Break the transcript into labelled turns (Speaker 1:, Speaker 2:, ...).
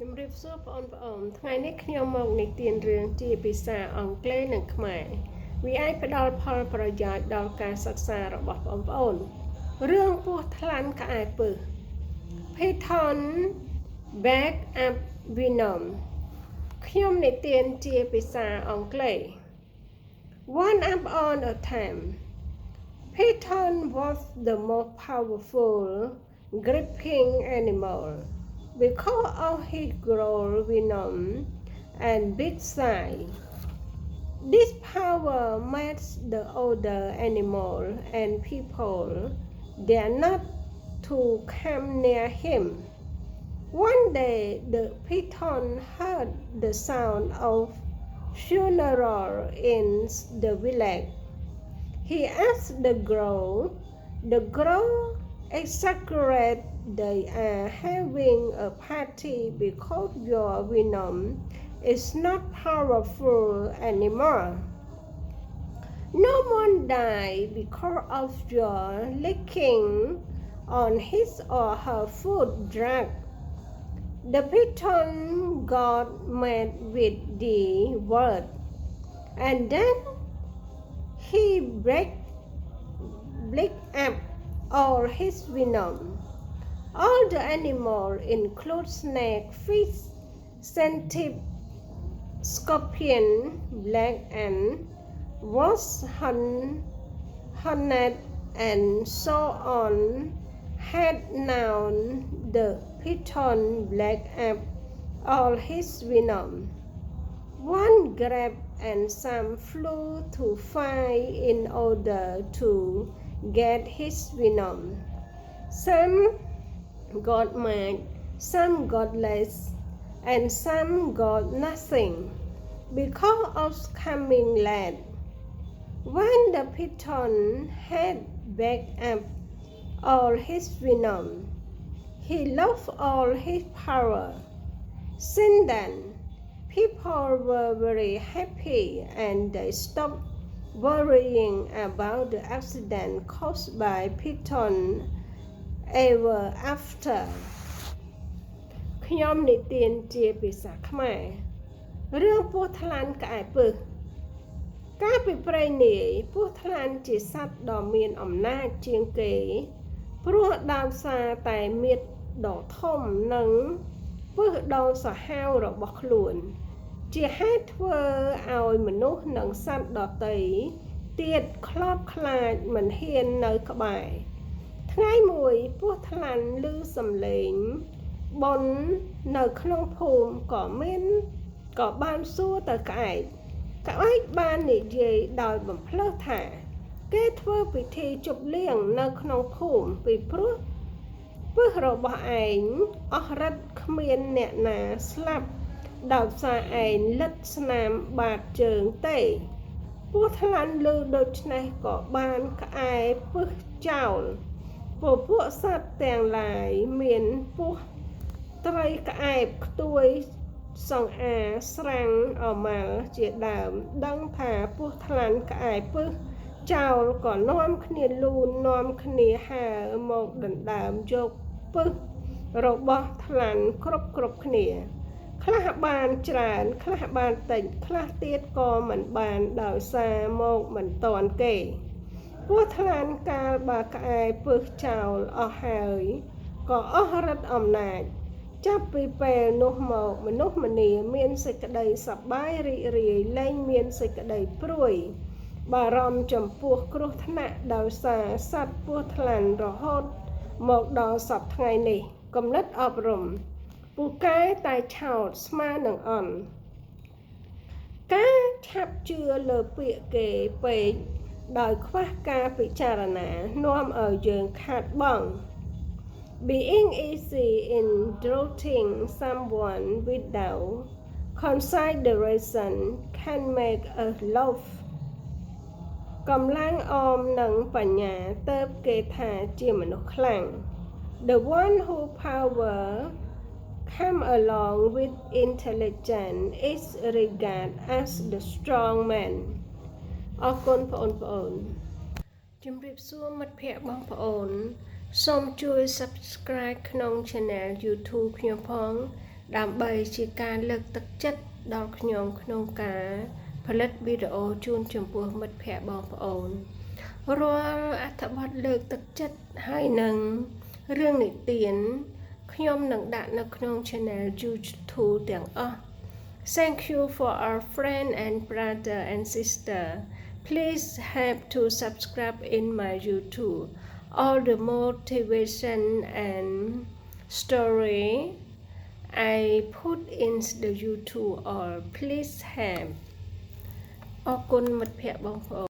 Speaker 1: ជំរាបសួរបងប្អូនថ្ងៃនេះខ្ញុំមកនិទានរឿងជាភាសាអង់គ្លេសនិងខ្មែរវាអាចផ្ដល់ផលប្រយោជន៍ដល់ការសិក្សារបស់បងប្អូនរឿងពស់ថ្លាន់ក្អែពឹស Python back up Venom ខ្ញុំនិទានជាភាសាអង់គ្លេស One up on a time Python was the most powerful gripping animal.Because of his growl venom and big size, this power made the older animals and people dare not to come near him. One day, the python heard the sound of funeral in the village. He asked the growl. The growl exaggerated.They are having a party because your venom is not powerful anymore. No one died because of your licking on his or her food drug. The python got mad with the word, and then he blinked up all his venom.All the animals include snake, fish, centipede, scorpion, black ant, wasp, hornet, and so on had known the python black up all his venom. One grabbed and some flew to fight in order to get his venom. Some got mad, some got less, and some got nothing because of coming late. When the python had backed up all his venom, he lost all his power. Since then, people were very happy and they stopped worrying about the accident caused by python.Ever after ខ្ញុំនិទានជាភាសាខ្មែររឿងពស់ថ្លាន់ក្អែពឹសកាលពីព្រេងនាយពស់ថ្លាន់ជាសត្វដ៏មានអំណាចជាងគេព្រោះដោយសារតែមាឌដ៏ធំនិងពឹសដ៏សាហាវរបស់ខ្លួនជាហេតុធ្វើឲ្យមនុស្សនិងសត្វដទៃទៀតខ្លោចខ្លាចមិនហ៊ាននៅក្បែរថ្ងៃមួយពស់ថ្លាន់ឮសំឡេងបុណ្យនៅក្នុងភូមិក៏បានសួរទៅក្អែកបាននិយាយដោយបំភ្លើសថាគេធ្វើពិធីជប់លៀងនៅក្នុងភូមិពីព្រោះពឹសរបស់ឯងអស់រិទ្ធគ្មានអ្នកណាស្លាប់ដោយសារឯងលិទ្ធស្នាមបាតជើងទេពស់ថ្លាន់ឮដូច្នេះក៏បានក្អែពឹសចោលពួកសត្វទាំងឡាយមានពស់ត្រីក្អែបខ្ទួយសង្អាស្រាំងអមាល់ជាដើមដឹងថាពស់ថ្លាន់ក្អែពឹសចោលក៏នាំគ្នាលូននាំគ្នាហើរមកដណ្ដើមយកពឹសរបស់ថ្លាន់គ្រប់គ្នាខ្លះបានច្រើនខ្លះបានតិចខ្លះទៀតក៏មិនបានដោយសារមកមិនតាន់គេពស់ថ្លាន់កាលបើក្អែពឹសចោលអស់ហើយក៏អស់ឫទ្ធិអំណាចចាប់ពីពេលនោះមកមនុស្សម្នាមានសេចក្តីសប្បាយរីករាយលែងមានសេចក្តីព្រួយបារម្ភចំពោះគ្រោះថ្នាក់ដោយសារសត្វពស់ថ្លាន់រហូតមកដល់សព្វថ្ងៃនេះគំនិតអប់រំពូកែតែឆោតស្មើនឹងអន់ការឆាប់ជឿលើពាក្យគេពេកដោយខ្វះការពិចារណានាំឲ្យយើងខាតបង់ Being easy in doubting someone without consideration can make us laugh កម្លាំងអមនិងបញ្ញាទើបគេថាជាមនុស្សខ្លាំង The one who power come along with intelligence is regarded as the strong man អរគុណបងប្អូនជំរាបសួរមិត្តភ័ក្តិបងប្អូន សូមជួយ Subscribe ក្នុង Channel YouTube ខ្ញុំផង ដើម្បីជាការលើកទឹកចិត្តដល់ខ្ញុំក្នុងការផលិតវីដេអូជូនចំពោះមិត្តភ័ក្តិបងប្អូនរាល់អត្ថបទលើកទឹកចិត្តហើយនឹងរឿងនិទានខ្ញុំនឹងដាក់នៅក្នុង channel YouTube ទាំងអស់ Thank you for our friend and brother and sister. Please help to subscribe in my YouTube. All the motivation and story I put in the YouTube or please help. អរគុណមិត្តភ័ក្តិបងប្អូន